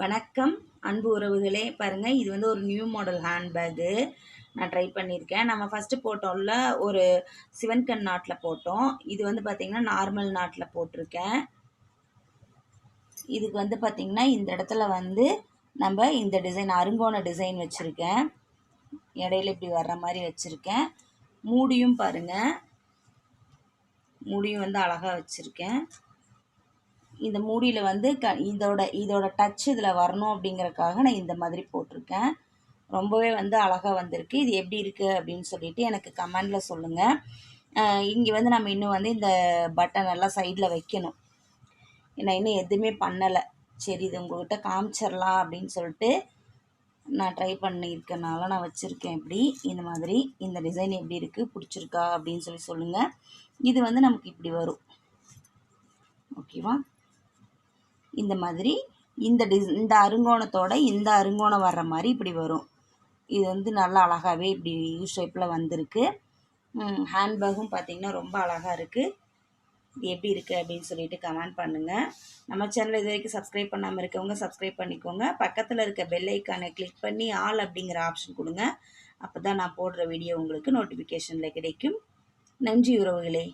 வணக்கம் அன்பு உறவுகளே. பாருங்கள், இது வந்து ஒரு நியூ மாடல் ஹேண்ட்பேக்கு நான் ட்ரை பண்ணியிருக்கேன். நம்ம ஃபஸ்ட்டு போட்டோம்ல ஒரு சிவன்கண் நாட்டில் போட்டோம். இது வந்து பார்த்திங்கன்னா நார்மல் நாட்டில் போட்டிருக்கேன். இதுக்கு வந்து பார்த்திங்கன்னா இந்த இடத்துல வந்து நம்ம இந்த டிசைன் அருங்கோண டிசைன் வச்சுருக்கேன். இடையில இப்படி வர்ற மாதிரி வச்சுருக்கேன். மூடியும் பாருங்கள், மூடியும் வந்து அழகாக வச்சுருக்கேன். இந்த மூடியில் வந்து இதோட டச் இதில் வரணும் அப்படிங்கிறதுக்காக நான் இந்த மாதிரி போட்டிருக்கேன். ரொம்பவே வந்து அழகாக வந்திருக்கு. இது எப்படி இருக்குது அப்படின்னு சொல்லிட்டு எனக்கு கமெண்டில் சொல்லுங்கள். இங்கே வந்து நம்ம இன்னும் வந்து இந்த பட்டன் எல்லாம் சைடில் வைக்கணும். நான் இன்னும் எதுவுமே பண்ணலை. சரி, இது உங்கள்கிட்ட காமிச்சிடலாம் அப்படின்னு சொல்லிட்டு நான் ட்ரை பண்ணியிருக்கனால நான் வச்சுருக்கேன். இப்படி இந்த மாதிரி இந்த டிசைன் எப்படி இருக்குது, பிடிச்சிருக்கா அப்படின்னு சொல்லி சொல்லுங்கள். இது வந்து நமக்கு இப்படி வரும். ஓகேவா? இந்த மாதிரி இந்த அருங்கோணத்தோட இந்த அருங்கோணம் வர்ற மாதிரி இப்படி வரும். இது வந்து நல்லா அழகாகவே இப்படி யூ ஷேப்பில் வந்திருக்கு. ஹேண்ட்பேக்கும் பார்த்திங்கன்னா ரொம்ப அழகாக இருக்குது. இது எப்படி இருக்குது அப்படின்னு சொல்லிட்டு கமெண்ட் பண்ணுங்கள். நம்ம சேனல் இது வரைக்கும் சப்ஸ்கிரைப் பண்ணாமல் இருக்கவங்க சப்ஸ்கிரைப் பண்ணிக்கோங்க. பக்கத்தில் இருக்க பெல் ஐக்கானை கிளிக் பண்ணி ஆல் அப்படிங்கிற ஆப்ஷன் கொடுங்க. அப்போ தான் நான் போடுற வீடியோ உங்களுக்கு நோட்டிஃபிகேஷனில் கிடைக்கும். நன்றி உறவுகளே.